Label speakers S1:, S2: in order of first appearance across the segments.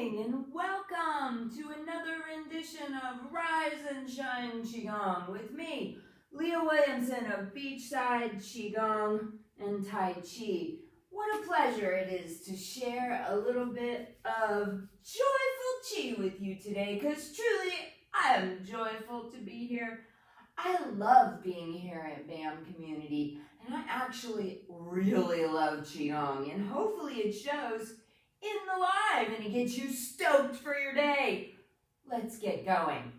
S1: morning and welcome to another rendition of Rise and Shine Qigong with me, Leah Williamson of Beachside Qigong and Tai Chi. What a pleasure it is to share a little bit of joyful Qi with you today, because truly I am joyful to be here. I love being here at BAM Community, and I actually really love Qigong, and hopefully it shows in the live and it gets you stoked for your day. Let's get going.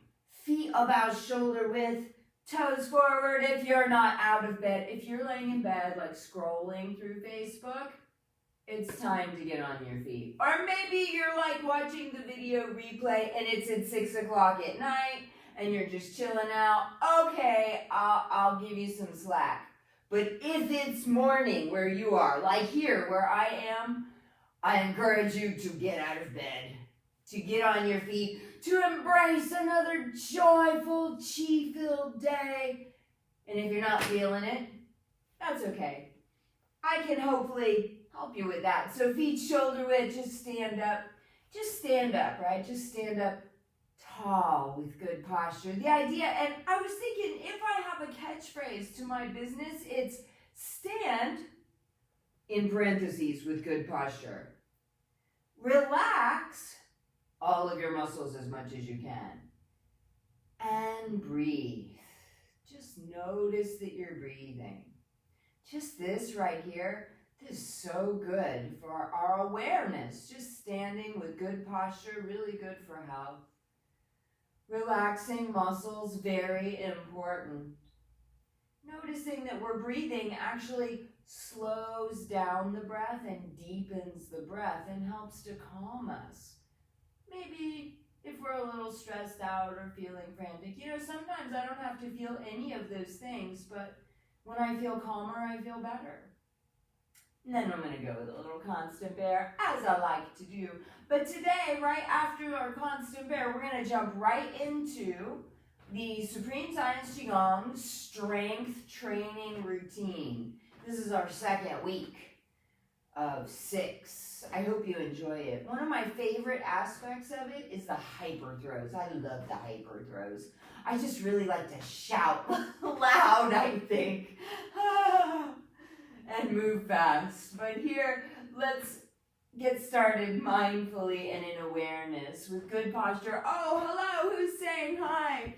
S1: Feet about shoulder width, toes forward if you're not out of bed. If you're laying in bed like scrolling through Facebook, it's time to get on your feet. Or maybe you're like watching the video replay and it's at 6 o'clock at night and you're just chilling out. Okay, I'll give you some slack. But if it's morning where you are, like here where I am, I encourage you to get out of bed, to get on your feet, to embrace another joyful, Qi-filled day. And if you're not feeling it, that's okay. I can hopefully help you with that. So feet shoulder width, just stand up. Just stand up, right? Just stand up tall with good posture. The idea, and I was thinking if I have a catchphrase to my business, it's stand in parentheses with good posture. Relax all of your muscles as much as you can. And breathe. Just notice that you're breathing. Just this right here, this is so good for our awareness. Just standing with good posture, really good for health. Relaxing muscles, very important. Noticing that we're breathing actually slows down the breath and deepens the breath and helps to calm us. Maybe if we're a little stressed out or feeling frantic, sometimes I don't have to feel any of those things, but when I feel calmer, I feel better. And then I'm going to go with a little constant bear, as I like to do. But today, right after our constant bear, we're going to jump right into the Supreme Science Qigong strength training routine. This is our second week of 6. I hope you enjoy it. One of my favorite aspects of it is the hyper throws. I love the hyper throws. I just really like to shout loud, I think, and move fast. But here, let's get started mindfully and in awareness with good posture. Oh, hello, who's saying hi?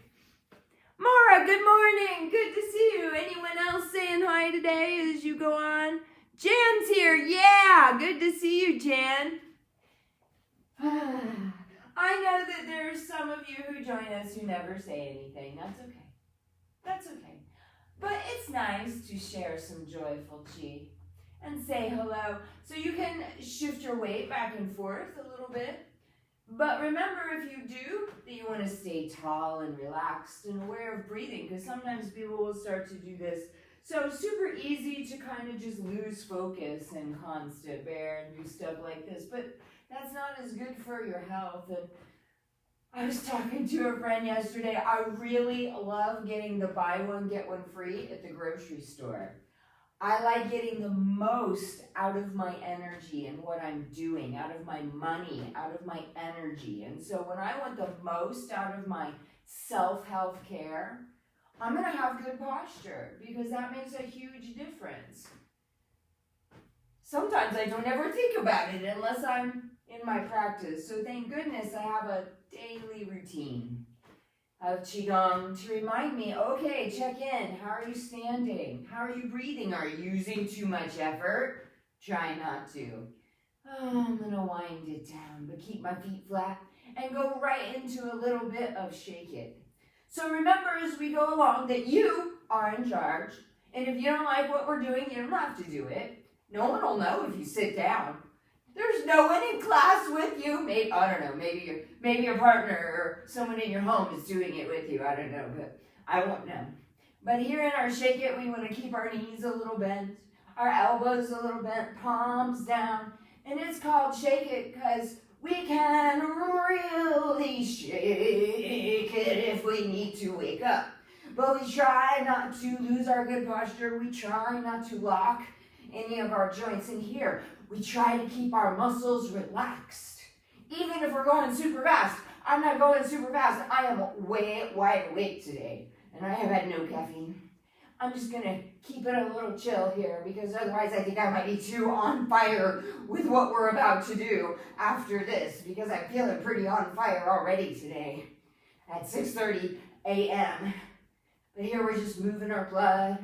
S1: Mara, good morning. Good to see you. Anyone else saying hi today as you go on? Jan's here. Yeah, good to see you, Jan. I know that there are some of you who join us who never say anything. That's okay. That's okay. But it's nice to share some joyful Qi and say hello. So you can shift your weight back and forth a little bit. But remember, if you do, that you want to stay tall and relaxed and aware of breathing, because sometimes people will start to do this. So super easy to kind of just lose focus and constant bear and do stuff like this. But that's not as good for your health. And I was talking to a friend yesterday. I really love getting the buy one, get one free at the grocery store. I like getting the most out of my energy and what I'm doing, out of my money, out of my energy. And so when I want the most out of my self-health care, I'm going to have good posture because that makes a huge difference. Sometimes I don't ever think about it unless I'm in my practice. So thank goodness I have a daily routine of Qigong to remind me, okay, check in. How are you standing? How are you breathing? Are you using too much effort? Try not to. Oh, I'm going to wind it down, but keep my feet flat and go right into a little bit of shake it. So remember as we go along that you are in charge. And if you don't like what we're doing, you don't have to do it. No one will know if you sit down. There's no one in class with you. Maybe, I don't know, maybe your partner or someone in your home is doing it with you. I don't know, but I won't know. But here in our shake it, we want to keep our knees a little bent, our elbows a little bent, palms down. And it's called shake it because we can really shake it if we need to wake up. But we try not to lose our good posture. We try not to lock any of our joints in here. We try to keep our muscles relaxed even if we're going super fast. I'm not going super fast. I am way wide awake today, and I have had no caffeine. I'm just going to keep it a little chill here, because otherwise I think I might be too on fire with what we're about to do after this, because I'm feeling pretty on fire already today at 6:30 a.m. But here we're just moving our blood,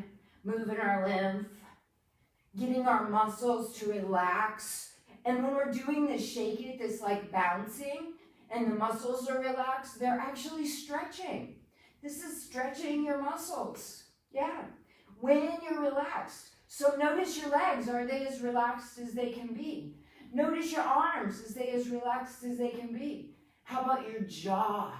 S1: moving our lymph, getting our muscles to relax. And when we're doing this shake it, this like bouncing, and the muscles are relaxed, they're actually stretching. This is stretching your muscles. Yeah, when you're relaxed. So notice your legs. Are they as relaxed as they can be? Notice your arms. Is they as relaxed as they can be? How about your jaw?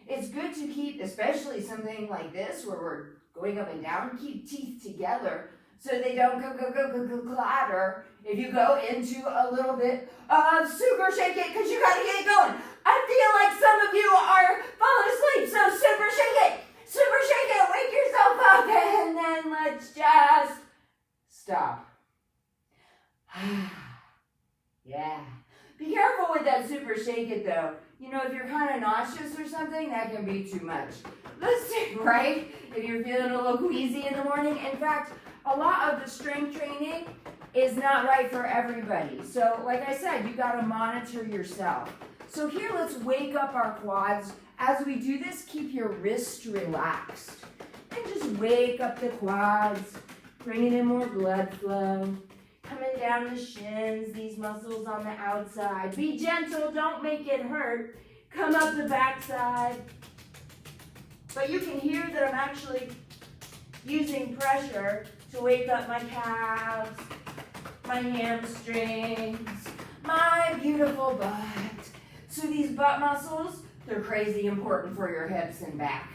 S1: It's good to keep, especially something like this where we're going up and down, keep teeth together so they don't go clatter if you go into a little bit of super shake it, because you got to get it going. I feel like some of you are falling asleep, so super shake it. Super shake it, wake yourself up, and then let's just stop. Yeah. Be careful with that super shake it though. You know, if you're kind of nauseous or something, that can be too much. Let's do, right? If you're feeling a little queasy in the morning. In fact, a lot of the strength training is not right for everybody. So like I said, you got to monitor yourself. So here, let's wake up our quads. As we do this, keep your wrists relaxed. And just wake up the quads, bringing in more blood flow. Coming down the shins, these muscles on the outside. Be gentle, don't make it hurt. Come up the backside. But you can hear that I'm actually using pressure to wake up my calves, my hamstrings, my beautiful butt. So these butt muscles, they're crazy important for your hips and back.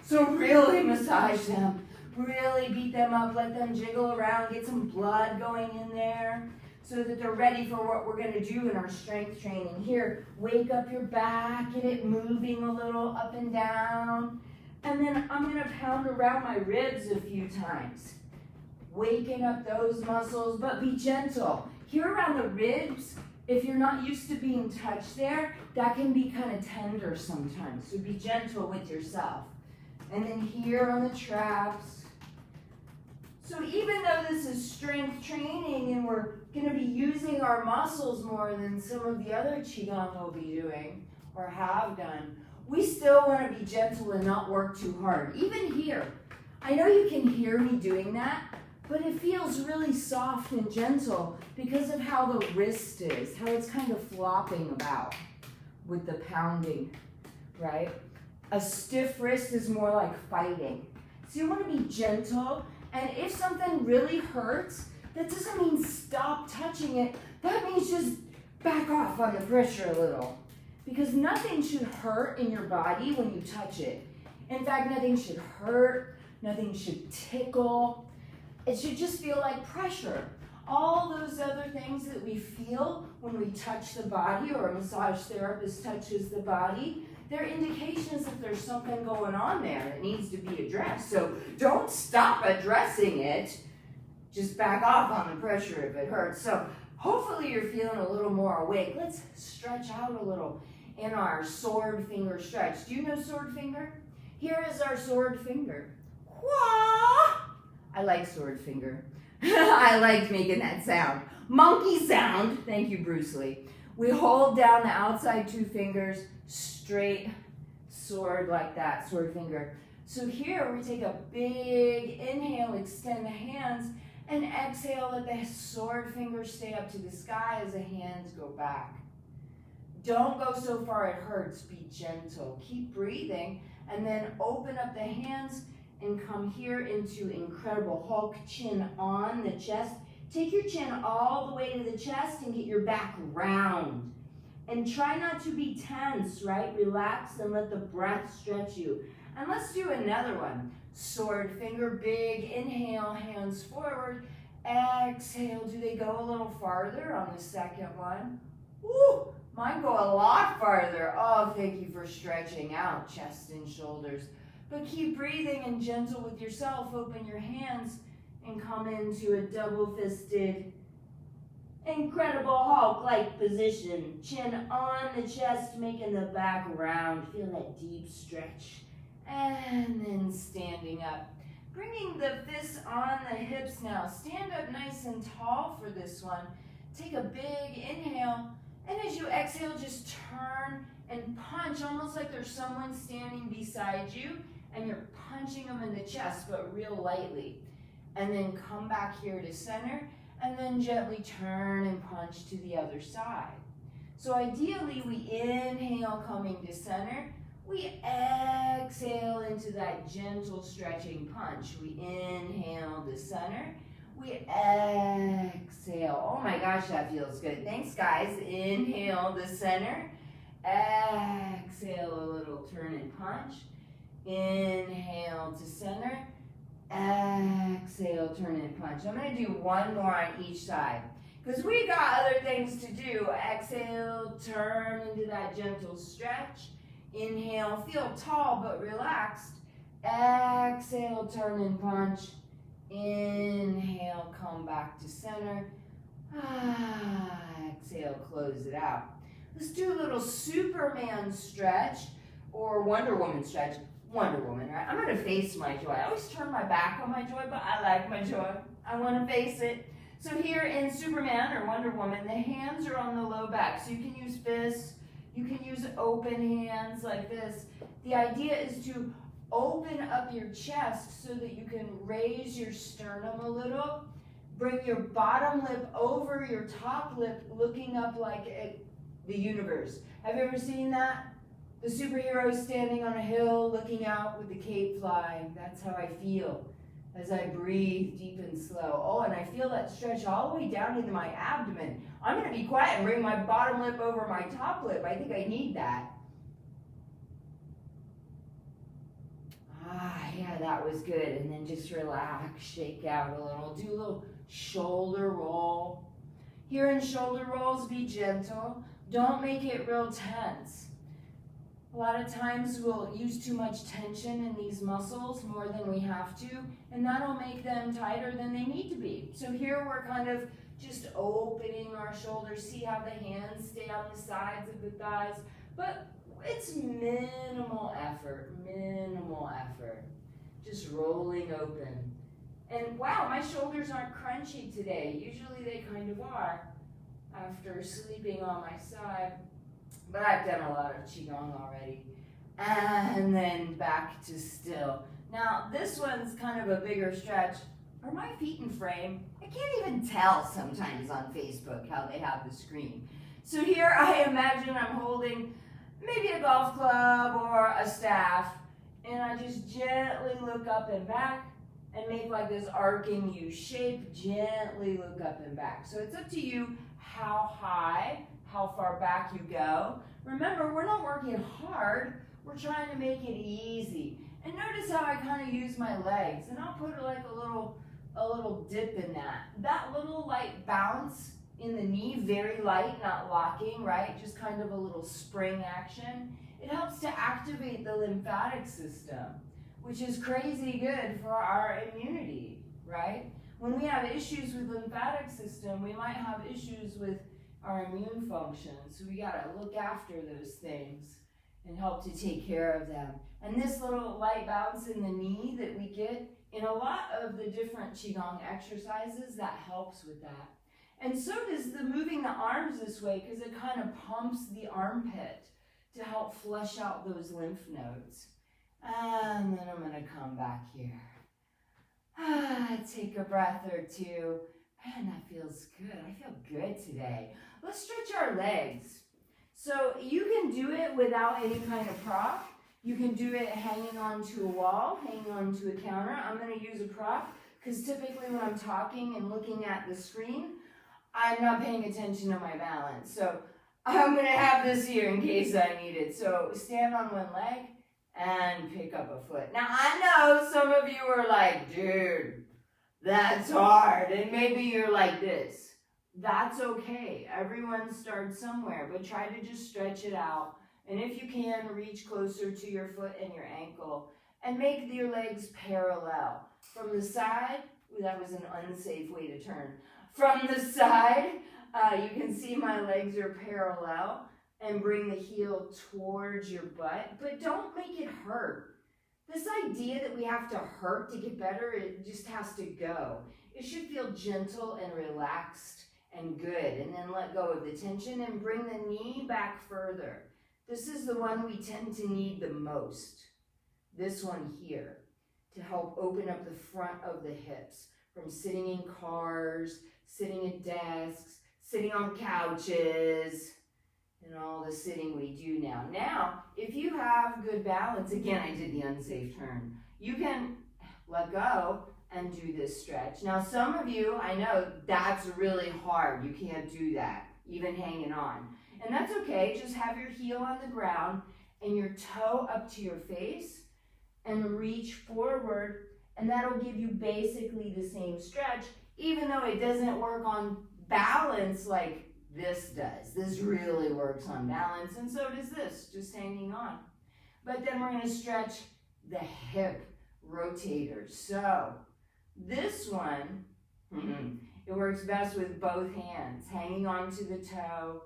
S1: So really massage them. Really beat them up, let them jiggle around, get some blood going in there so that they're ready for what we're going to do in our strength training. Here, wake up your back, get it moving a little up and down. And then I'm going to pound around my ribs a few times, waking up those muscles, but be gentle. Here around the ribs, if you're not used to being touched there, that can be kind of tender sometimes. So be gentle with yourself. And then here on the traps. So even though this is strength training and we're going to be using our muscles more than some of the other Qigong we'll be doing or have done, we still want to be gentle and not work too hard. Even here, I know you can hear me doing that, but it feels really soft and gentle because of how the wrist is, how it's kind of flopping about with the pounding, right? A stiff wrist is more like fighting. So you want to be gentle, and if something really hurts, that doesn't mean stop touching it. That means just back off on the pressure a little. Because nothing should hurt in your body when you touch it. In fact, nothing should hurt, nothing should tickle. It should just feel like pressure. All those other things that we feel when we touch the body or a massage therapist touches the body, they're indications that there's something going on there that needs to be addressed. So don't stop addressing it. Just back off on the pressure if it hurts. So hopefully you're feeling a little more awake. Let's stretch out a little in our sword finger stretch. Do you know sword finger? Here is our sword finger. Wah! I like sword finger. I liked making that sound. Monkey sound. Thank you, Bruce Lee. We hold down the outside two fingers, straight sword like that, sword finger. So here we take a big inhale, extend the hands, and exhale, let the sword finger stay up to the sky as the hands go back. Don't go so far it hurts, be gentle. Keep breathing, and then open up the hands and come here into Incredible Hulk, chin on the chest. Take your chin all the way to the chest and get your back round. And try not to be tense, right? Relax and let the breath stretch you. And let's do another one. Sword finger, big inhale, hands forward. Exhale, do they go a little farther on the second one? Woo, mine go a lot farther. Oh, thank you for stretching out chest and shoulders. But keep breathing and gentle with yourself. Open your hands and come into a double-fisted Incredible Hulk-like position. Chin on the chest, making the back round. Feel that deep stretch. And then standing up. Bringing the fists on the hips now. Stand up nice and tall for this one. Take a big inhale. And as you exhale, just turn and punch, almost like there's someone standing beside you. And you're punching them in the chest, but real lightly. And then come back here to center. And then gently turn and punch to the other side. So ideally, we inhale coming to center. We exhale into that gentle stretching punch. We inhale to center. We exhale. Oh my gosh, that feels good. Thanks, guys. Inhale to center. Exhale a little turn and punch. Inhale to center. Exhale, turn and punch. I'm going to do one more on each side because we got other things to do. Exhale, turn into that gentle stretch. Inhale, feel tall but relaxed. Exhale, turn and punch. Inhale, come back to center. Exhale, close it out. Let's do a little Superman stretch or Wonder Woman stretch. Wonder Woman, right? I'm going to face my joy. I always turn my back on my joy, but I like my joy. I want to face it. So here in Superman or Wonder Woman, the hands are on the low back. So you can use fists. You can use open hands like this. The idea is to open up your chest so that you can raise your sternum a little. Bring your bottom lip over your top lip, looking up like the universe. Have you ever seen that? The superhero standing on a hill, looking out with the cape flying. That's how I feel as I breathe deep and slow. Oh, and I feel that stretch all the way down into my abdomen. I'm going to be quiet and bring my bottom lip over my top lip. I think I need that. Yeah, that was good. And then just relax, shake out a little. Do a little shoulder roll. Here in shoulder rolls, be gentle. Don't make it real tense. A lot of times we'll use too much tension in these muscles, more than we have to, and that'll make them tighter than they need to be. So here we're kind of just opening our shoulders. See how the hands stay on the sides of the thighs, but it's minimal effort, just rolling open. And wow, my shoulders aren't crunchy today. Usually they kind of are after sleeping on my side. But I've done a lot of Qigong already. And then back to still. Now, this one's kind of a bigger stretch. Are my feet in frame? I can't even tell sometimes on Facebook how they have the screen. So here I imagine I'm holding maybe a golf club or a staff. And I just gently look up and back and make like this arcing U shape. Gently look up and back. So it's up to you how high, how far back you go. Remember, we're not working hard. We're trying to make it easy. And notice how I kind of use my legs. And I'll put like a little dip in that. That little light bounce in the knee, very light, not locking, right? Just kind of a little spring action. It helps to activate the lymphatic system, which is crazy good for our immunity, right? When we have issues with lymphatic system, we might have issues with our immune function. So we got to look after those things and help to take care of them. And this little light bounce in the knee that we get in a lot of the different Qigong exercises, that helps with that. And so does the moving the arms this way, because it kind of pumps the armpit to help flush out those lymph nodes. And then I'm going to come back here. Take a breath or two. Man, that feels good. I feel good today. Let's stretch our legs. So you can do it without any kind of prop. You can do it hanging onto a wall, hanging onto a counter. I'm going to use a prop because typically when I'm talking and looking at the screen, I'm not paying attention to my balance. So I'm going to have this here in case I need it. So stand on one leg and pick up a foot. Now I know some of you are like, dude, that's hard. And maybe you're like this. That's okay. Everyone starts somewhere, but try to just stretch it out. And if you can, reach closer to your foot and your ankle and make your legs parallel. From the side, ooh, that was an unsafe way to turn. From the side, You can see my legs are parallel, and bring the heel towards your butt, but don't make it hurt. This idea that we have to hurt to get better, it just has to go. It should feel gentle and relaxed and good, and then let go of the tension and bring the knee back further. This is the one we tend to need the most. This one here, to help open up the front of the hips from sitting in cars, sitting at desks, sitting on couches, and all the sitting we do now. Now, if you have good balance, again, I did the unsafe turn. You can let go and do this stretch. Now, some of you, I know that's really hard. You can't do that, even hanging on. And that's okay. Just have your heel on the ground and your toe up to your face and reach forward, and that'll give you basically the same stretch, even though it doesn't work on balance like this does. This really works on balance, and so does this, just hanging on. But then we're going to stretch the hip rotators. So this one, it works best with both hands, hanging on to the toe.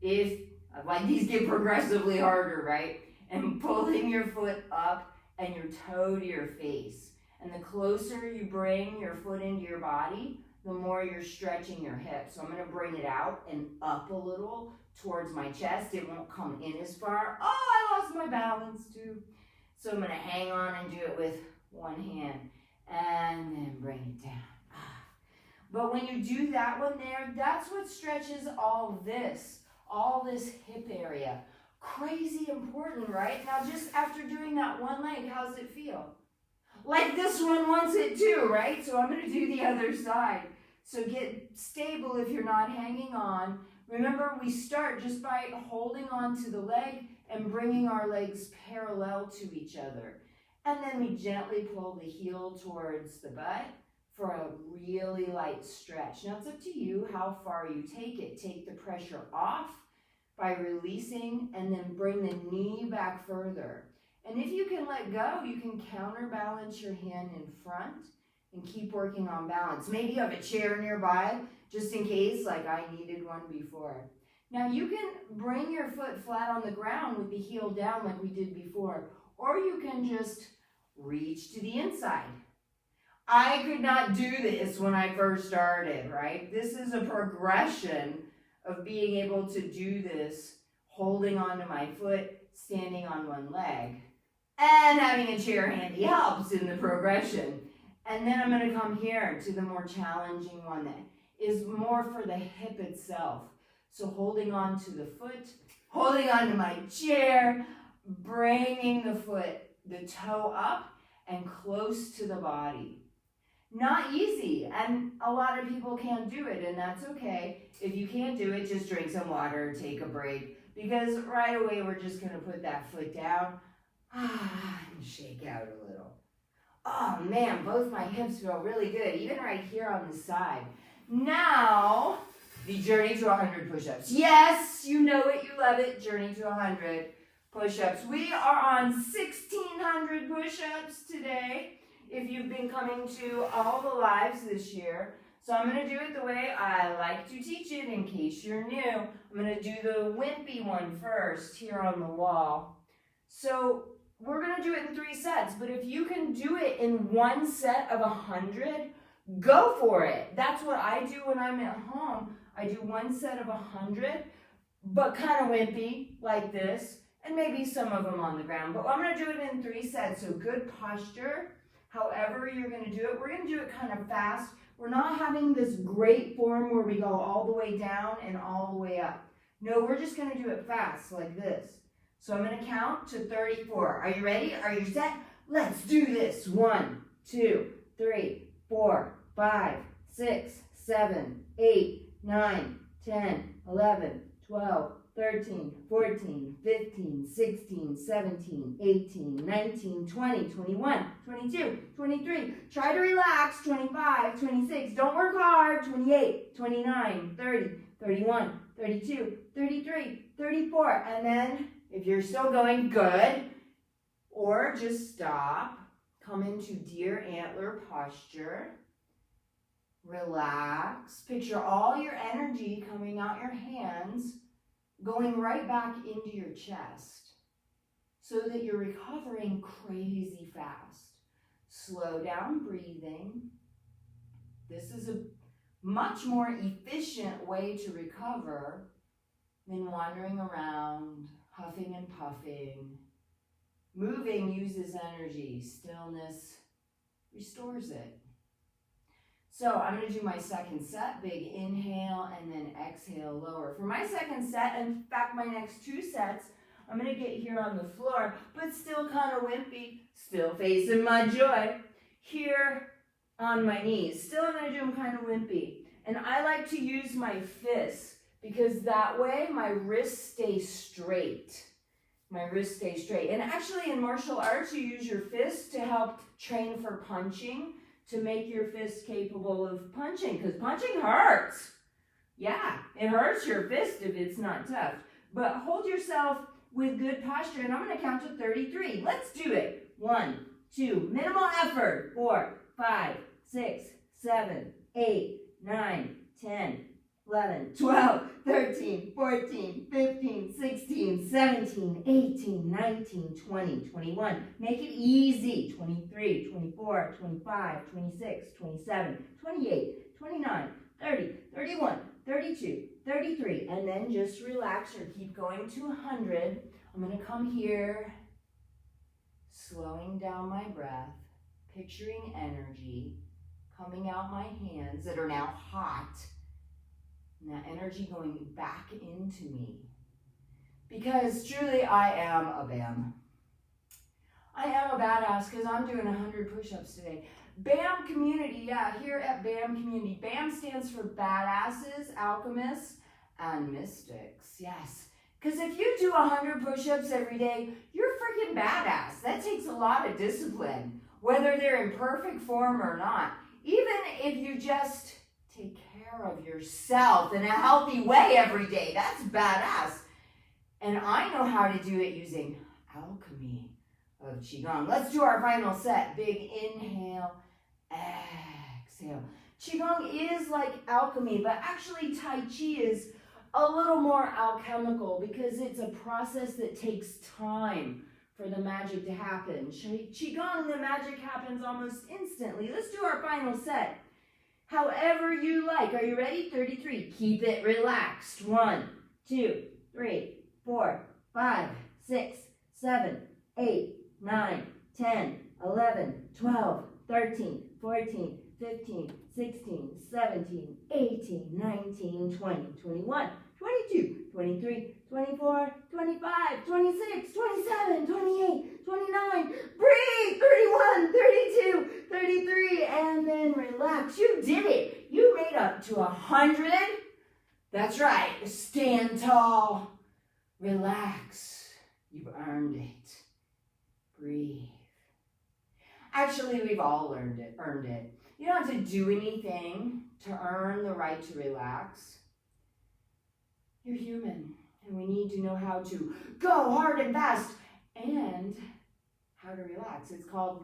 S1: If, like, these get progressively harder, right? And pulling your foot up and your toe to your face. And the closer you bring your foot into your body, the more you're stretching your hips. So I'm going to bring it out and up a little towards my chest. It won't come in as far. Oh, I lost my balance too. So I'm going to hang on and do it with one hand and then bring it down. But when you do that one there, that's what stretches all this hip area. Crazy important, right? Now just after doing that one leg, how's it feel? Like this one wants it too, right? So I'm going to do the other side. So get stable if you're not hanging on. Remember, we start just by holding on to the leg and bringing our legs parallel to each other. And then we gently pull the heel towards the butt for a really light stretch. Now it's up to you how far you take it. Take the pressure off by releasing, and then bring the knee back further. And if you can let go, you can counterbalance your hand in front and keep working on balance. Maybe you have a chair nearby, just in case, like I needed one before. Now you can bring your foot flat on the ground with the heel down like we did before, or you can just reach to the inside. I could not do this when I first started, right? This is a progression of being able to do this, holding onto my foot, standing on one leg, and having a chair handy helps in the progression. And then I'm going to come here to the more challenging one that is more for the hip itself. So holding on to the foot, holding on to my chair, bringing the foot, the toe up and close to the body. Not easy, and a lot of people can't do it, and that's okay. If you can't do it, just drink some water, take a break, because right away we're just going to put that foot down and shake out a little. Oh man, both my hips feel really good, even right here on the side. Now, the journey to 100 push-ups. Yes, you know it, you love it, journey to 100 push-ups. We are on 1,600 push-ups today. If you've been coming to all the lives this year. So I'm going to do it the way I like to teach it in case you're new. I'm going to do the wimpy one first here on the wall. So we're going to do it in 3 sets, but if you can do it in one set of 100, go for it. That's what I do when I'm at home. I do one set of 100, but kind of wimpy like this, and maybe some of them on the ground. But I'm going to do it in 3 sets, so good posture. However you're going to do it, we're going to do it kind of fast. We're not having this great form where we go all the way down and all the way up. No, we're just going to do it fast like this. So I'm going to count to 34. Are you ready? Are you set? Let's do this. 1, 2, 3, 4, 5, 6, 7, 8, 9, 10, 11, 12, 13, 14, 15, 16, 17, 18, 19, 20, 21, 22, 23. Try to relax. 25, 26. Don't work hard. 28, 29, 30, 31, 32, 33, 34. And then, if you're still going, good. Or just stop. Come into deer antler posture. Relax. Picture all your energy coming out your hands, going right back into your chest so that you're recovering crazy fast. Slow down breathing. This is a much more efficient way to recover than wandering around, huffing and puffing. Moving uses energy. Stillness restores it. So I'm going to do my second set. Big inhale and then exhale lower. For my second set, in fact my next two sets, I'm going to get here on the floor, but still kind of wimpy, still facing my joy. Here on my knees. Still I'm going to do them kind of wimpy. And I like to use my fists because that way my wrists stay straight. My wrists stay straight. And actually in martial arts, you use your fists to help train for punching, to make your fists capable of punching, because punching hurts. Yeah, it hurts your fist if it's not tough. But hold yourself with good posture, and I'm going to count to 33. Let's do it. 1, 2, minimal effort. 4, 5, 6, 7, 8, 9, 10, 11, 12, 13, 14, 15, 16, 17, 18, 19, 20, 21. Make it easy. 23, 24, 25, 26, 27, 28, 29, 30, 31, 32, 33. And then just relax or keep going to 100. I'm going to come here, slowing down my breath, picturing energy coming out my hands that are now hot. And that energy going back into me. Because truly I am a BAM. I am a badass because I'm doing 100 push-ups today. BAM community, yeah, here at BAM community. BAM stands for badasses, alchemists, and mystics. Yes. Because if you do 100 push-ups every day, you're freaking badass. That takes a lot of discipline, whether they're in perfect form or not. Even if you just take care of yourself in a healthy way every day, that's badass. And I know how to do it using alchemy of Qigong. Let's do our final set. Big inhale, exhale. Qigong is like alchemy, but actually Tai Chi is a little more alchemical because it's a process that takes time for the magic to happen. Qigong, the magic happens almost instantly. Let's do our final set. However you like. Are you ready? 33. Keep it relaxed. 1, 2, 3, 4, 5, 6, 7, 8, 9, 10, 11, 12, 13, 14, 15, 16, 17, 18, 19, 20, 21, 22, 23, 24, 25, 26, 27, 28, 29, breathe, 31, 32, 33, and then relax. You did it. You made up to 100. That's right. Stand tall. Relax. You've earned it. Breathe. Actually, we've all earned it. You don't have to do anything to earn the right to relax. You're human, and we need to know how to go hard and fast and how to relax. It's called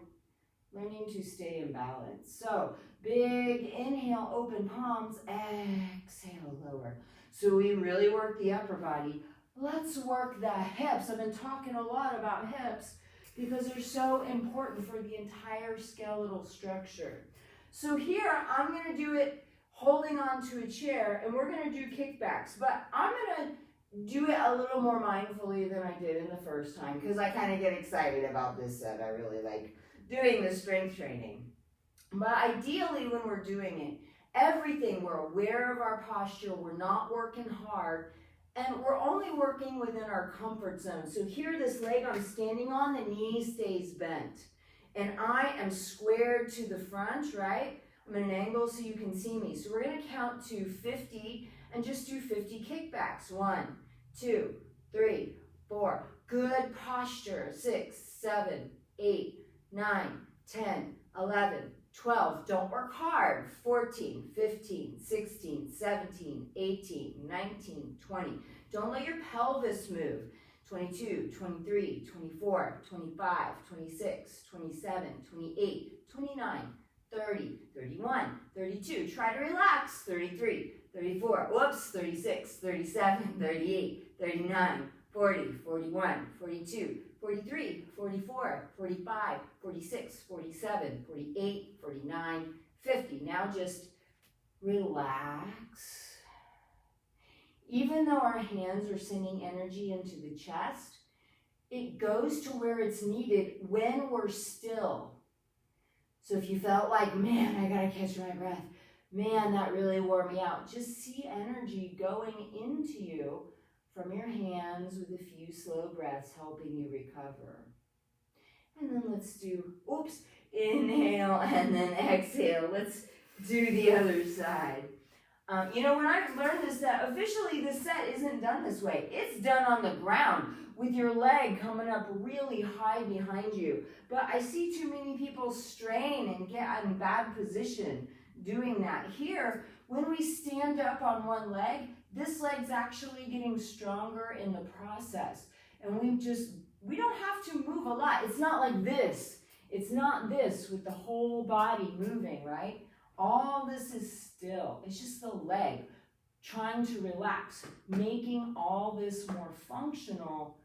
S1: learning to stay in balance. So, big inhale, open palms, exhale, lower. So we really work the upper body. Let's work the hips. I've been talking a lot about hips because they're so important for the entire skeletal structure. So here, I'm going to do it holding on to a chair, and we're going to do kickbacks. But I'm going to do it a little more mindfully than I did in the first time because I kind of get excited about this set. I really like doing the strength training. But ideally, when we're doing it, everything, we're aware of our posture, we're not working hard, and we're only working within our comfort zone. So here, this leg I'm standing on, the knee stays bent. And I am squared to the front, right? I'm at an angle so you can see me. So we're going to count to 50 and just do 50 kickbacks. 1, 2, 3, 4. Good posture. 6, 7, 8, 9, 10, 11, 12. Don't work hard. 14, 15, 16, 17, 18, 19, 20. Don't let your pelvis move. 22, 23, 24, 25, 26, 27, 28, 29, 30, 31, 32. Try to relax. 33, 34, whoops, 36, 37, 38, 39, 40, 41, 42, 43, 44, 45, 46, 47, 48, 49, 50. Now just relax. Even though our hands are sending energy into the chest, it goes to where it's needed when we're still. So if you felt like, man, I gotta catch my breath, man, that really wore me out, just see energy going into you from your hands with a few slow breaths helping you recover. And then let's do, inhale and then exhale. Let's do the other side. When I learned this, that officially this set isn't done this way. It's done on the ground with your leg coming up really high behind you. But I see too many people strain and get in bad position doing that. Here, when we stand up on one leg, this leg's actually getting stronger in the process. And we don't have to move a lot. It's not like this. It's not this with the whole body moving, right? All this is still. It's just the leg trying to relax, making all this more functional,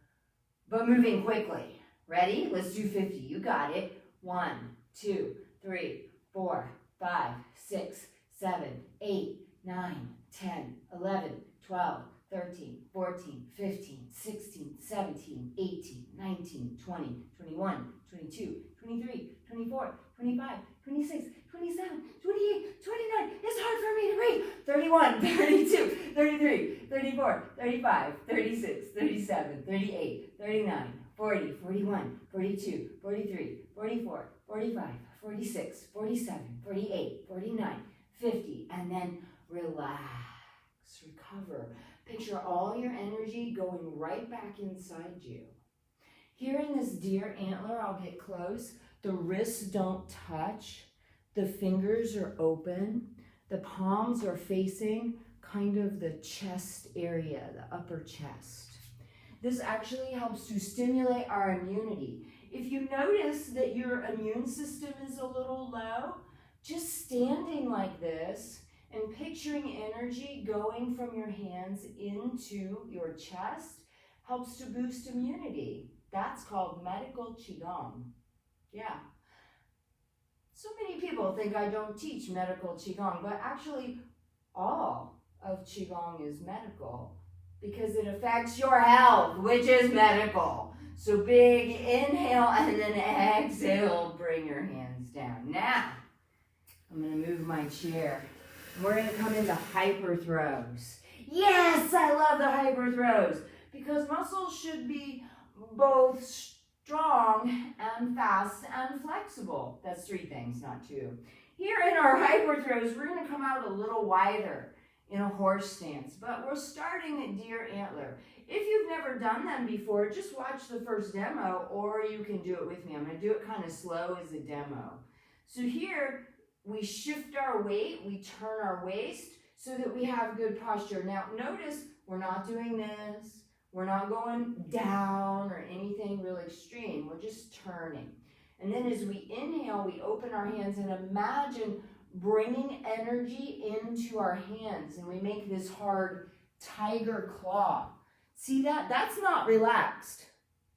S1: but moving quickly. Ready? Let's do 50. You got it. 1, 2, 3, 4, 5, 6, 7, 8, 9, 10, 11, 12, 13, 14, 15, 16, 17, 18, 19, 20, 21, 22, 23, 24, 25, 26, 27, 28, 29. It's hard for me to breathe. 31, 32, 33, 34, 35, 36, 37, 38, 39, 40, 41, 42, 43, 44, 45, 46, 47, 48, 49, 50. And then relax, recover. Picture all your energy going right back inside you. Here in this deer antler, I'll get close. The wrists don't touch. The fingers are open. The palms are facing kind of the chest area, the upper chest. This actually helps to stimulate our immunity. If you notice that your immune system is a little low, just standing like this and picturing energy going from your hands into your chest helps to boost immunity. That's called medical Qigong. Yeah. So many people think I don't teach medical Qigong, but actually all of Qigong is medical because it affects your health, which is medical. So big inhale and then exhale, bring your hands down. Now, I'm going to move my chair. We're going to come into hyper throws. Yes, I love the hyper throws because muscles should be both strong and fast and flexible. That's 3 things, not 2. Here in our hyper throws, we're going to come out a little wider in a horse stance, but we're starting at deer antler. If you've never done them before, just watch the first demo or you can do it with me. I'm going to do it kind of slow as a demo. So here, we shift our weight, we turn our waist so that we have good posture. Now notice we're not doing this, we're not going down or anything real extreme, we're just turning. And then as we inhale, we open our hands and imagine bringing energy into our hands and we make this hard tiger claw. See that? That's not relaxed,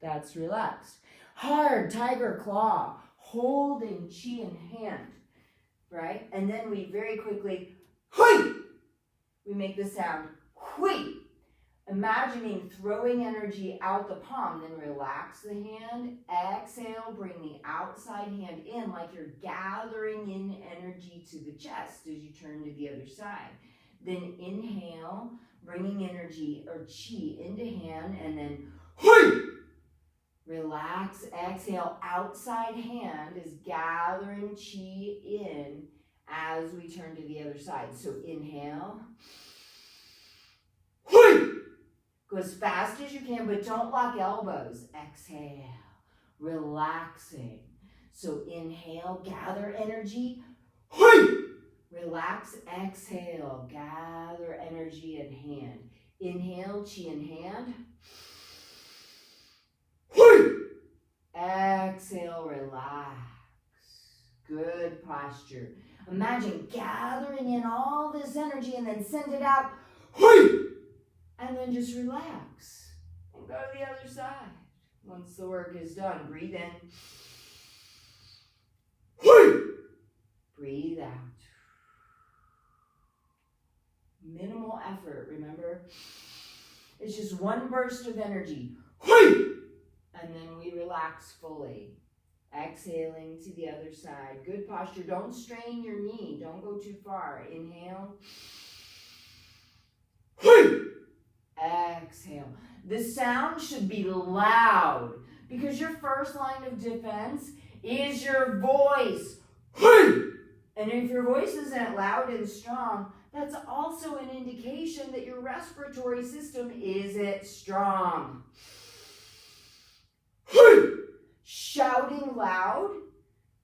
S1: that's relaxed. Hard tiger claw, holding chi in hand. Right? And then we very quickly, hui! We make the sound, hui! Imagining throwing energy out the palm, then relax the hand, exhale, bring the outside hand in like you're gathering in energy to the chest as you turn to the other side. Then inhale, bringing energy or chi into hand, and then hui! Relax, exhale, outside hand is gathering chi in as we turn to the other side. So inhale. Hui! Go as fast as you can, but don't lock elbows. Exhale, relaxing. So inhale, gather energy. Hui! Relax, exhale, gather energy in hand. Inhale, chi in hand. Exhale, relax. Good posture. Imagine gathering in all this energy and then send it out. And then just relax. And go to the other side. Once the work is done, breathe in. Breathe out. Minimal effort, remember? It's just one burst of energy. And then we relax fully. Exhaling to the other side. Good posture. Don't strain your knee. Don't go too far. Inhale. Exhale. The sound should be loud because your first line of defense is your voice. And if your voice isn't loud and strong, that's also an indication that your respiratory system isn't strong. Shouting loud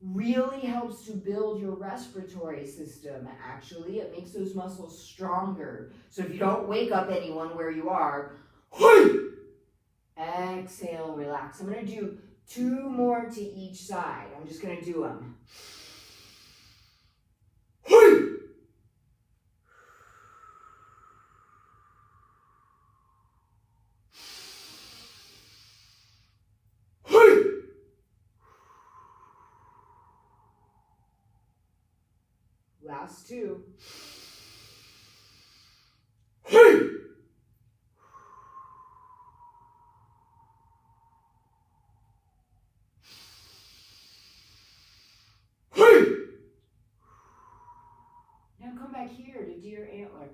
S1: really helps to build your respiratory system, actually. It makes those muscles stronger. So if you don't wake up anyone where you are, exhale, relax. I'm going to do 2 more to each side. I'm just going to do them. Last 2. Now come back here to deer antler.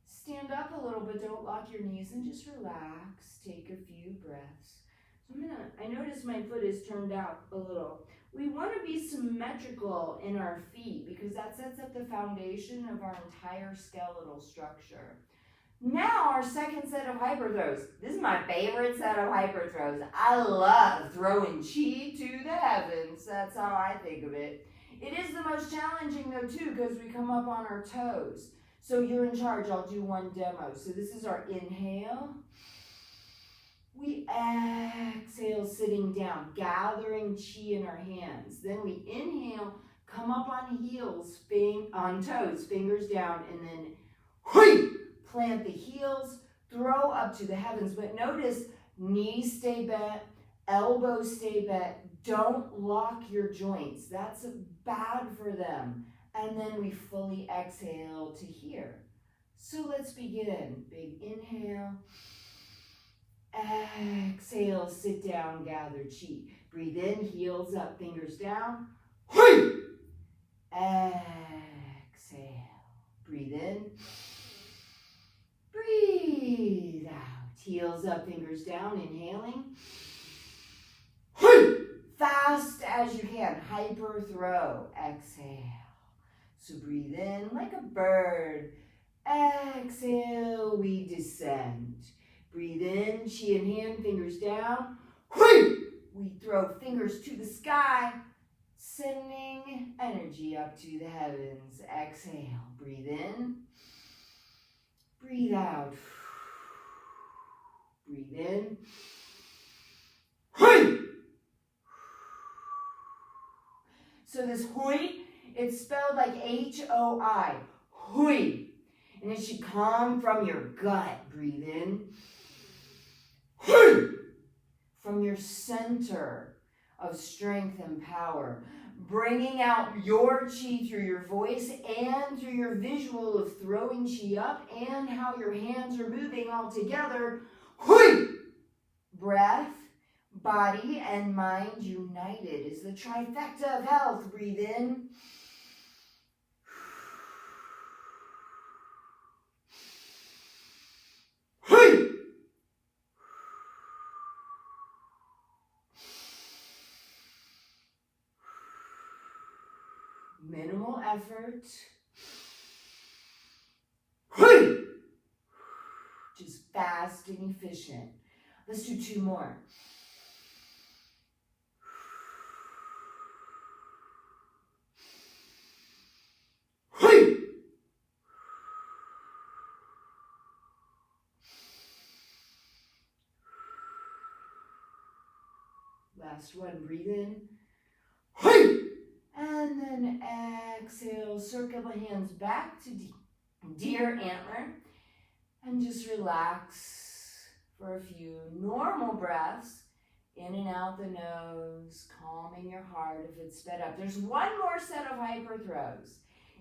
S1: Stand up a little bit, don't lock your knees, and just relax. Take a few breaths. So I notice my foot is turned out a little. We want to be symmetrical in our feet because that sets up the foundation of our entire skeletal structure. Now our second set of hyper throws. This is my favorite set of hyper throws. I love throwing chi to the heavens. That's how I think of it. It is the most challenging though too because we come up on our toes. So you're in charge. I'll do one demo. So this is our inhale. We exhale sitting down, gathering chi in our hands. Then we inhale, come up on heels, on toes, fingers down, and then plant the heels, throw up to the heavens. But notice, knees stay bent, elbows stay bent. Don't lock your joints. That's bad for them. And then we fully exhale to here. So let's begin. Big inhale. Exhale, sit down, gather chi. Breathe in, heels up, fingers down. Exhale. Breathe in. Breathe out. Heels up, fingers down, inhaling. Fast as you can. Hyper throw. Exhale. So breathe in like a bird. Exhale, we descend. Breathe in, chi in hand, fingers down. We throw fingers to the sky, sending energy up to the heavens. Exhale, breathe in. Breathe out. Breathe in. So this hui, it's spelled like H-O-I. Hui. And it should come from your gut. Breathe in. From your center of strength and power. Bringing out your chi through your voice and through your visual of throwing chi up and how your hands are moving all together. Hui! Breath, body, and mind united is the trifecta of health. Breathe in. Minimal effort. Just fast and efficient. Let's do 2 more. Last one, breathe in. And then then exhale, circle the hands back to deer antler, and just relax for a few normal breaths, in and out the nose, calming your heart if it's sped up. There's one more set of hyper throws.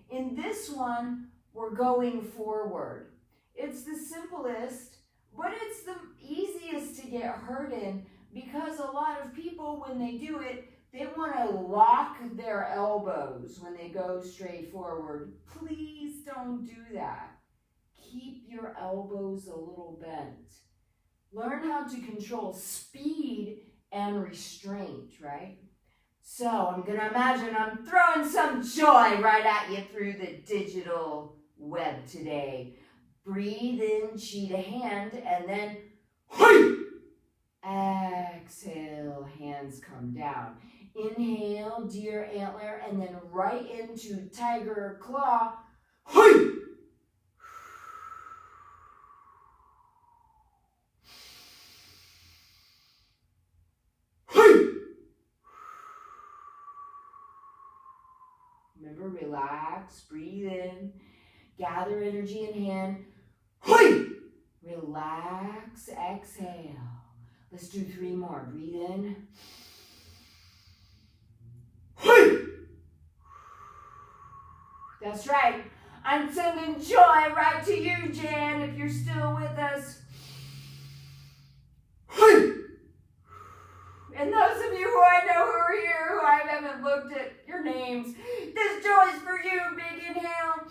S1: In this one, we're going forward. It's the simplest, but it's the easiest to get hurt in, because a lot of people, when they do it, they want to lock their elbows when they go straight forward. Please don't do that. Keep your elbows a little bent. Learn how to control speed and restraint, right? So I'm going to imagine I'm throwing some joy right at you through the digital web today. Breathe in, cheetah hand, and then exhale, hands come down. Inhale, deer antler, and then right into tiger claw. Remember, relax, breathe in, gather energy in hand. Relax, exhale. Let's do 3 more. Breathe in. That's right. I'm sending joy right to you, Jan, if you're still with us. And those of you who I know who are here, who I haven't looked at your names, this joy is for you. Big inhale.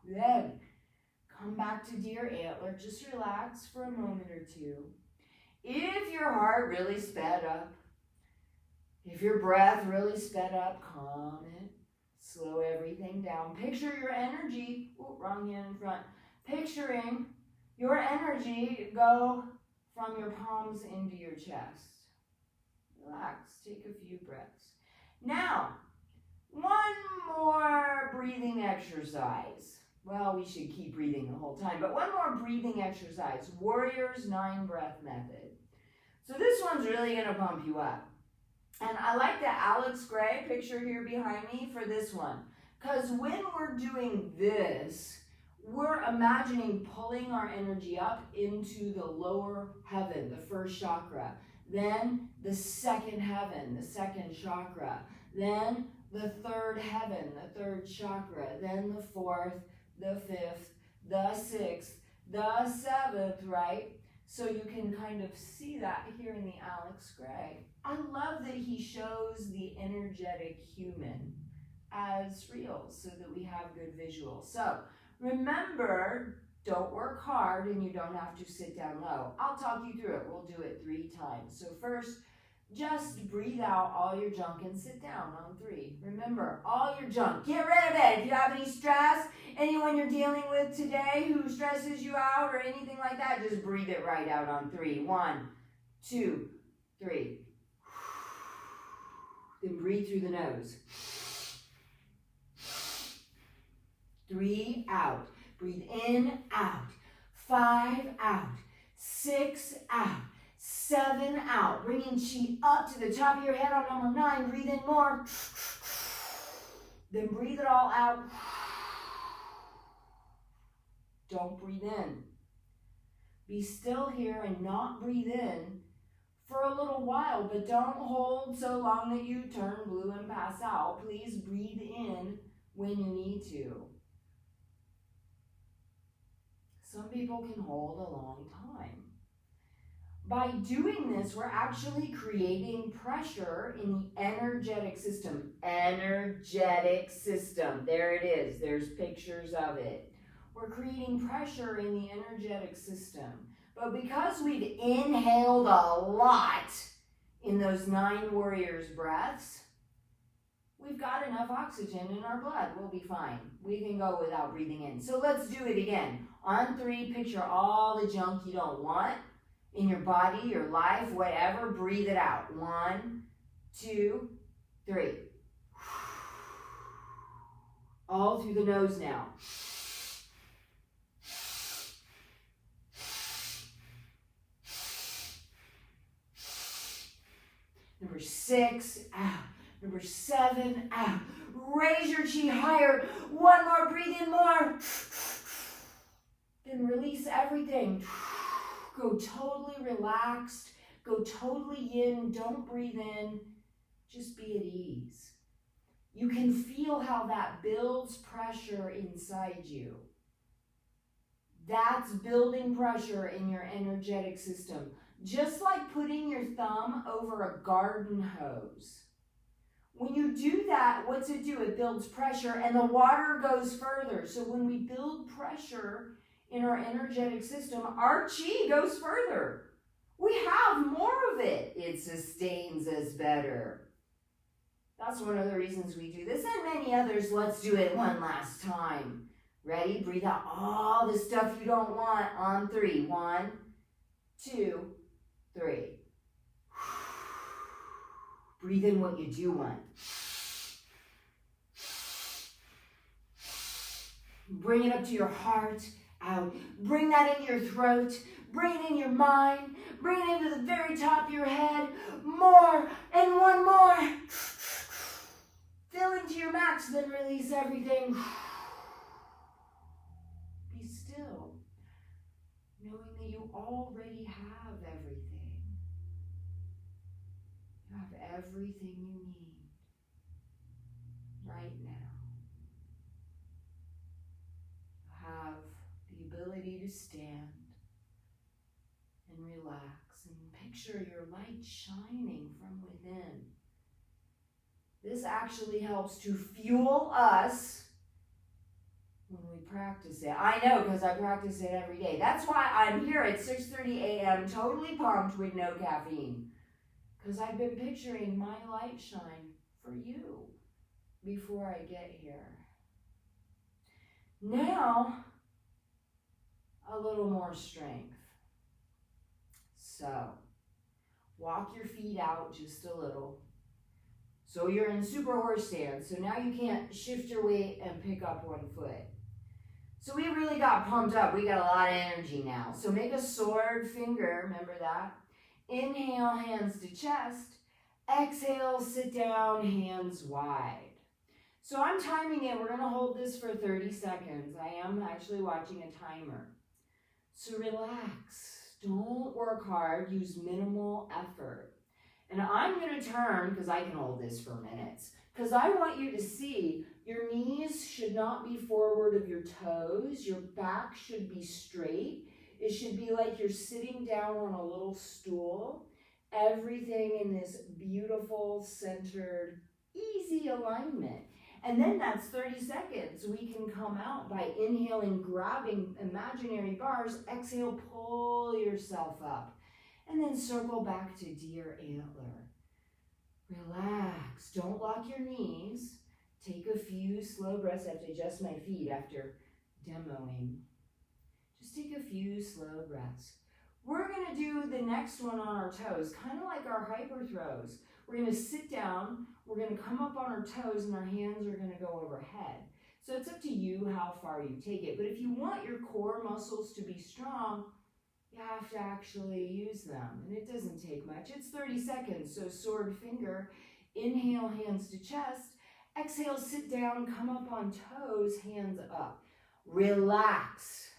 S1: Then come back to deer antler. Just relax for a moment or two. If your heart really sped up, if your breath really sped up, calm it. Slow everything down. Picture your energy. Ooh, wrong hand in front. Picturing your energy go from your palms into your chest. Relax. Take a few breaths. Now, one more breathing exercise. Well, we should keep breathing the whole time, but one more breathing exercise. Warrior's 9 breath method. So this one's really going to pump you up. And I like the Alex Gray picture here behind me for this one. Because when we're doing this, we're imagining pulling our energy up into the lower heaven, the first chakra. Then the second heaven, the second chakra. Then the third heaven, the third chakra. Then the fourth, the fifth, the sixth, the seventh, right? So you can kind of see that here in the Alex Gray. I love that he shows the energetic human as real so that we have good visuals. So remember, don't work hard and you don't have to sit down low. I'll talk you through it. We'll do it 3 times. So first, just breathe out all your junk and sit down on 3. Remember, all your junk. Get rid of it. If you have any stress, anyone you're dealing with today who stresses you out or anything like that, just breathe it right out on 3. 1, 2, 3. Then breathe through the nose. 3 out. Breathe in, out. 5 out. 6 out. 7 out. Bringing chi up to the top of your head on number 9. Breathe in more. Then breathe it all out. Don't breathe in. Be still here and not breathe in for a little while, but don't hold so long that you turn blue and pass out. Please breathe in when you need to. Some people can hold a long time. By doing this, we're actually creating pressure in the energetic system. Energetic system. There it is. There's pictures of it. We're creating pressure in the energetic system. But because we've inhaled a lot in those 9 warriors breaths, we've got enough oxygen in our blood. We'll be fine. We can go without breathing in. So let's do it again. On 3, picture all the junk you don't want in your body, your life, whatever. Breathe it out. 1, 2, 3. All through the nose now. Number 6, out. Number 7, out. Raise your chi higher. One more, breathe in more. Then release everything. Go totally relaxed. Go totally yin. Don't breathe in. Just be at ease. You can feel how that builds pressure inside you. That's building pressure in your energetic system. Just like putting your thumb over a garden hose. When you do that, what's it do? It builds pressure and the water goes further. So when we build pressure in our energetic system, our chi goes further. We have more of it. It sustains us better. That's one of the reasons we do this and many others. Let's do it one last time. Ready? Breathe out all the stuff you don't want on 3. 1, 2, 3. Breathe in what you do want. Bring it up to your heart, out. Bring that in your throat. Bring it in your mind. Bring it into the very top of your head. More and one more. Fill into your max, then release everything. Be still, knowing that you already have everything. You have everything you need right now. You have the ability to stand and relax and picture your light shining from within. This actually helps to fuel us when we practice it. I know, because I practice it every day. That's why I'm here at 6:30 a.m. totally pumped with no caffeine. Because I've been picturing my light shine for you before I get here. Now, a little more strength. So, walk your feet out just a little. So you're in super horse stance. So now you can't shift your weight and pick up one foot. So we really got pumped up. We got a lot of energy now. So make a sword finger, remember that? Inhale, hands to chest. Exhale, sit down, hands wide. So I'm timing it. We're going to hold this for 30 seconds. I am actually watching a timer. So relax. Don't work hard. Use minimal effort. And I'm going to turn, because I can hold this for minutes, because I want you to see your knees should not be forward of your toes. Your back should be straight. It should be like you're sitting down on a little stool. Everything in this beautiful, centered, easy alignment. And then that's 30 seconds. We can come out by inhaling, grabbing imaginary bars. Exhale, pull yourself up. And then circle back to deer antler. Relax. Don't lock your knees. Take a few slow breaths. I have to adjust my feet after demoing. Just take a few slow breaths. We're going to do the next one on our toes, kind of like our hyper throws. We're going to sit down. We're going to come up on our toes, and our hands are going to go overhead. So it's up to you how far you take it. But if you want your core muscles to be strong, you have to actually use them, and it doesn't take much. It's 30 seconds, so sword finger, inhale, hands to chest, exhale, sit down, come up on toes, hands up. Relax.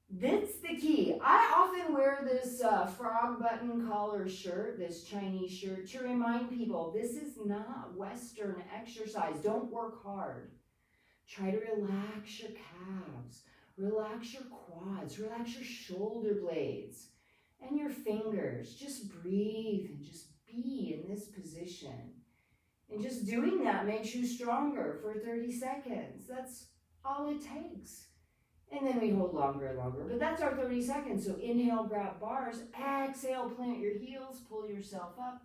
S1: That's the key. I often wear this frog button collar shirt, this Chinese shirt, to remind people this is not Western exercise. Don't work hard. Try to relax your calves. Relax your quads, relax your shoulder blades and your fingers. Just breathe and just be in this position. And just doing that makes you stronger for 30 seconds. That's all it takes. And then we hold longer and longer. But that's our 30 seconds. So inhale, grab bars. Exhale, plant your heels, pull yourself up.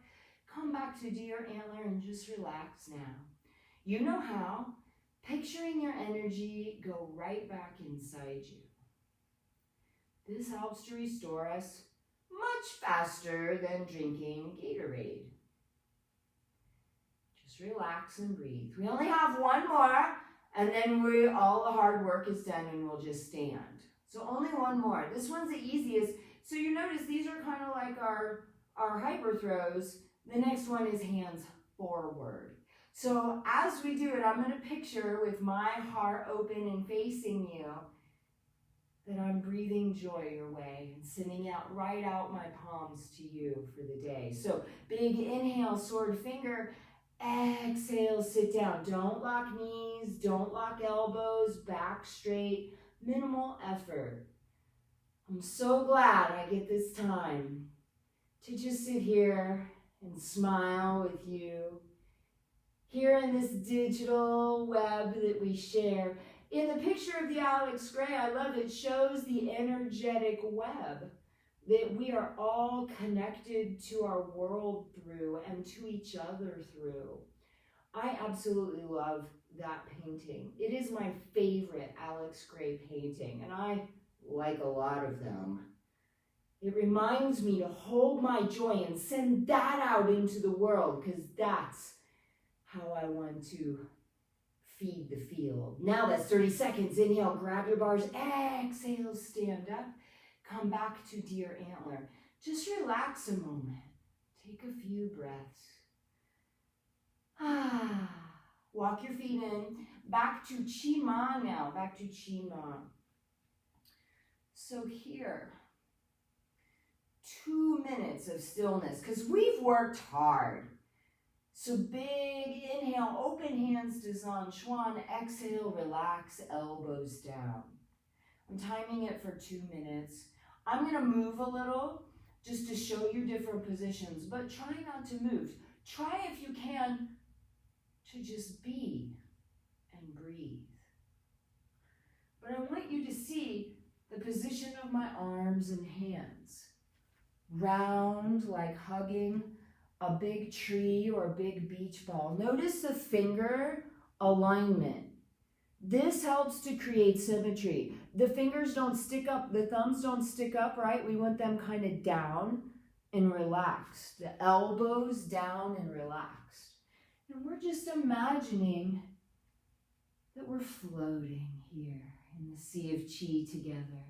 S1: Come back to deer antler and just relax now. You know how. Picturing your energy go right back inside you. This helps to restore us much faster than drinking Gatorade. Just relax and breathe. We only have one more, and then all the hard work is done and we'll just stand. So only one more. This one's the easiest. So you notice these are kind of like our our hyper throws, the next one is hands forward. So as we do it, I'm going to picture with my heart open and facing you that I'm breathing joy your way and sending out right out my palms to you for the day. So big inhale, sword finger. Exhale, sit down. Don't lock knees, don't lock elbows, back straight, minimal effort. I'm so glad I get this time to just sit here and smile with you. Here in this digital web that we share. In the picture of the Alex Gray, I love it, shows the energetic web that we are all connected to our world through and to each other through. I absolutely love that painting. It is my favorite Alex Gray painting, and I like a lot of them. It reminds me to hold my joy and send that out into the world, because that's how I want to feed the field. Now that's 30 seconds. Inhale, grab your bars. Exhale, stand up. Come back to deer antler. Just relax a moment. Take a few breaths. Walk your feet in. Back to Qi Ma now. Back to Qi Ma. So here, 2 minutes of stillness, because we've worked hard. So big inhale, open hands to Zhan Chuan. Exhale, relax, elbows down. I'm timing it for 2 minutes. I'm going to move a little just to show you different positions, but try not to move. Try, if you can, to just be and breathe. But I want you to see the position of my arms and hands. Round, like hugging a big tree or a big beach ball. Notice the finger alignment. This helps to create symmetry. The fingers don't stick up, the thumbs don't stick up, right? We want them kind of down and relaxed. The elbows down and relaxed. And we're just imagining that we're floating here in the sea of Qi together.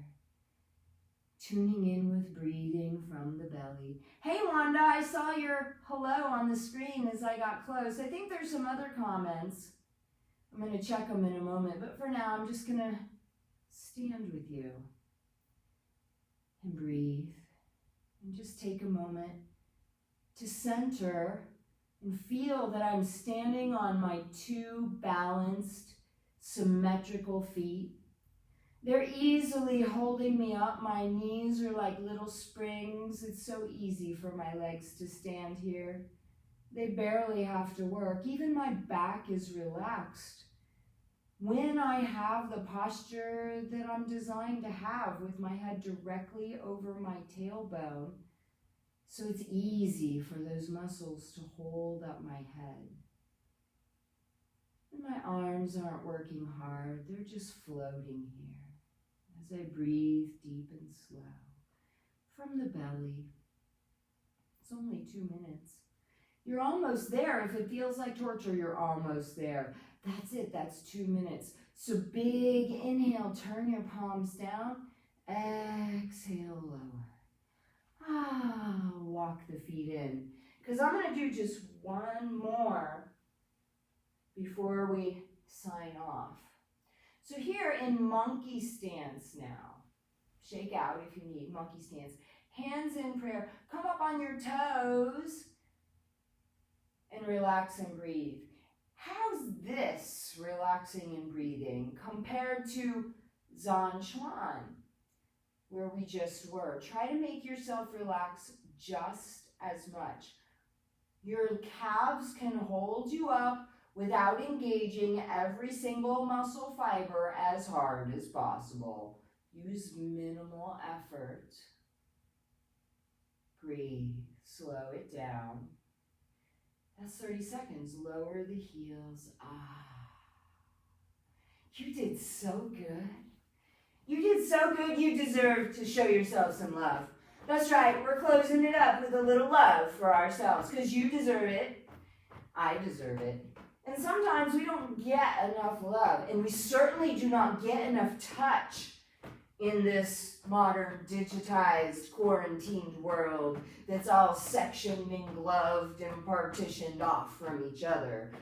S1: Tuning in with breathing from the belly. Hey Wanda, I saw your hello on the screen as I got close. I think there's some other comments. I'm going to check them in a moment, but for now I'm just going to stand with you and breathe and just take a moment to center and feel that I'm standing on my 2 balanced, symmetrical feet. They're easily holding me up. My knees are like little springs. It's so easy for my legs to stand here. They barely have to work. Even my back is relaxed. When I have the posture that I'm designed to have with my head directly over my tailbone, so it's easy for those muscles to hold up my head. And my arms aren't working hard. They're just floating here. As I breathe deep and slow from the belly. It's only 2 minutes. You're almost there. If it feels like torture, you're almost there. That's it. That's 2 minutes. So big inhale, turn your palms down. Exhale, lower. Walk the feet in. Because I'm going to do just one more before we sign off. So here in monkey stance now, shake out if you need, monkey stance. Hands in prayer, come up on your toes and relax and breathe. How's this relaxing and breathing compared to Zhan Chuan, where we just were? Try to make yourself relax just as much. Your calves can hold you up without engaging every single muscle fiber as hard as possible. Use minimal effort. Breathe. Slow it down. That's 30 seconds. Lower the heels. You did so good. You did so good. You deserve to show yourself some love. That's right. We're closing it up with a little love for ourselves because you deserve it. I deserve it. And sometimes we don't get enough love, and we certainly do not get enough touch in this modern digitized quarantined world that's all sectioned and gloved and partitioned off from each other.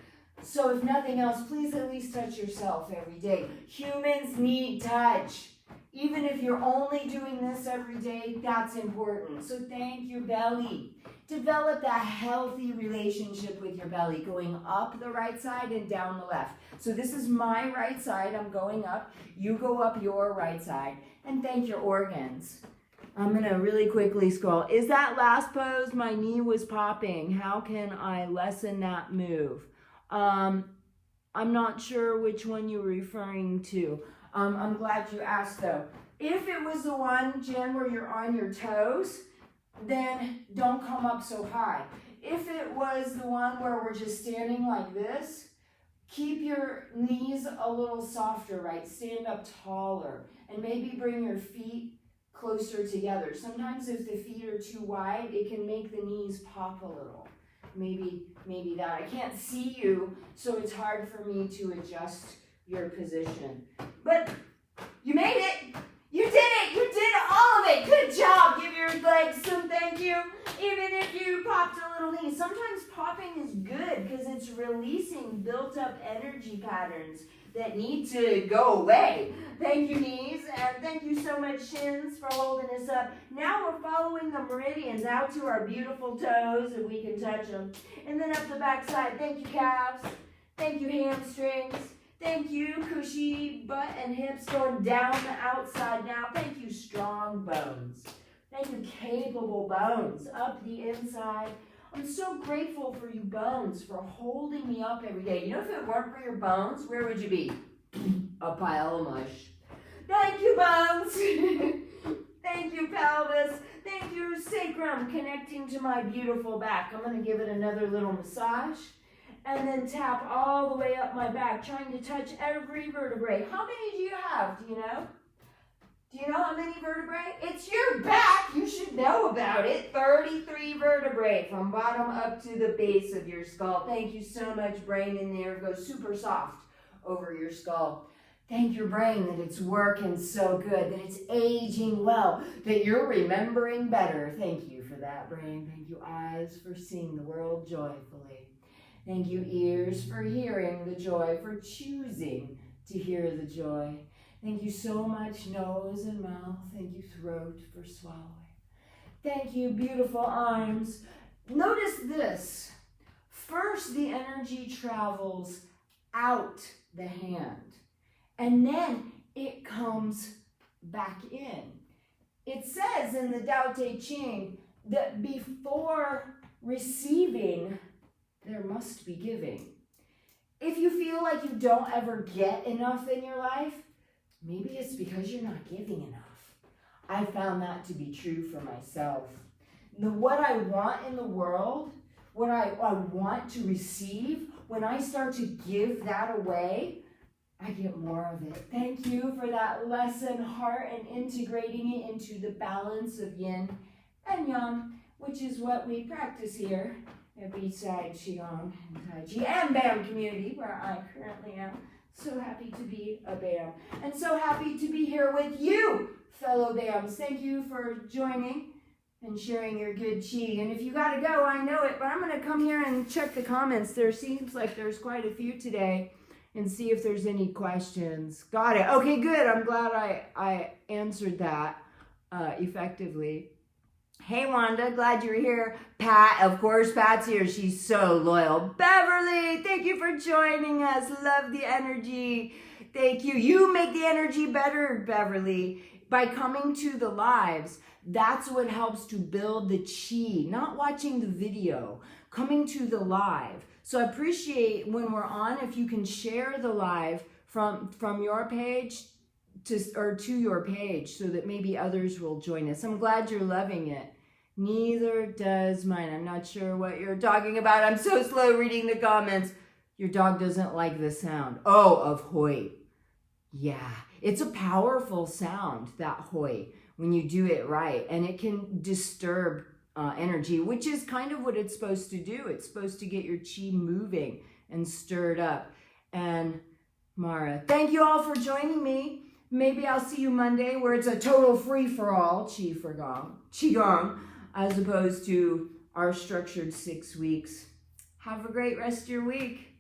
S1: So if nothing else, please at least touch yourself every day. Humans need touch. Even if you're only doing this every day, that's important. So thank your belly. Develop that healthy relationship with your belly, going up the right side and down the left. So this is my right side. I'm going up. You go up your right side. And thank your organs. I'm going to really quickly scroll. Is that last pose? My knee was popping. How can I lessen that move? I'm not sure which one you're referring to. I'm glad you asked though. If it was the one, Jen, where you're on your toes, then don't come up so high. If it was the one where we're just standing like this, keep your knees a little softer, right? Stand up taller and maybe bring your feet closer together. Sometimes if the feet are too wide, it can make the knees pop a little. Maybe that. I can't see you, so it's hard for me to adjust your position. But you made it. You did it. You did all of it. Good job. Give your legs some thank you. Even if you popped a little knee. Sometimes popping is good because it's releasing built up energy patterns that need to go away. Thank you, knees, and thank you so much, shins, for holding us up. Now we're following the meridians out to our beautiful toes, if we can touch them. And then up the back side. Thank you, calves. Thank you, hamstrings. Thank you, cushy butt and hips going down the outside now. Thank you, strong bones. Thank you, capable bones up the inside. I'm so grateful for you bones for holding me up every day. You know, if it weren't for your bones, where would you be? A pile of mush. Thank you, bones. Thank you, pelvis. Thank you, sacrum, connecting to my beautiful back. I'm going to give it another little massage. And then tap all the way up my back, trying to touch every vertebrae. How many do you have? Do you know? Do you know how many vertebrae? It's your back. You should know about it. 33 vertebrae from bottom up to the base of your skull. Thank you so much, brain in there. Go super soft over your skull. Thank your brain that it's working so good, that it's aging well, that you're remembering better. Thank you for that, brain. Thank you, eyes, for seeing the world joyfully. Thank you, ears, for hearing the joy, for choosing to hear the joy. Thank you so much, nose and mouth. Thank you, throat, for swallowing. Thank you, beautiful arms. Notice this. First, the energy travels out the hand, and then it comes back in. It says in the Tao Te Ching that before receiving, there must be giving. If you feel like you don't ever get enough in your life, maybe it's because you're not giving enough. I found that to be true for myself. What I want in the world, what I want to receive, when I start to give that away, I get more of it. Thank you for that lesson, heart, and integrating it into the balance of yin and yang, which is what we practice here at Beachside, Qigong, and Tai Chi, and BAM community, where I currently am. So happy to be a BAM, and so happy to be here with you, fellow BAMs. Thank you for joining and sharing your good Qi. And if you gotta go, I know it, but I'm gonna come here and check the comments. There seems like there's quite a few today, and see if there's any questions. Got it. Okay, good. I'm glad I answered that effectively. Hey, Wanda, glad you're here. Pat, of course, Pat's here. She's so loyal. Beverly, thank you for joining us. Love the energy. Thank you. You make the energy better, Beverly, by coming to the lives. That's what helps to build the Qi, not watching the video, coming to the live. So I appreciate when we're on, if you can share the live from your page to your page so that maybe others will join us. I'm glad you're loving it. Neither does mine. I'm not sure what you're talking about. I'm so slow reading the comments. Your dog doesn't like the sound. Oh, of hoi. Yeah, it's a powerful sound, that hoi, when you do it right. And it can disturb energy, which is kind of what it's supposed to do. It's supposed to get your Qi moving and stirred up. And Mara, thank you all for joining me. Maybe I'll see you Monday where it's a total free-for-all, Qigong, as opposed to our structured 6 weeks. Have a great rest of your week.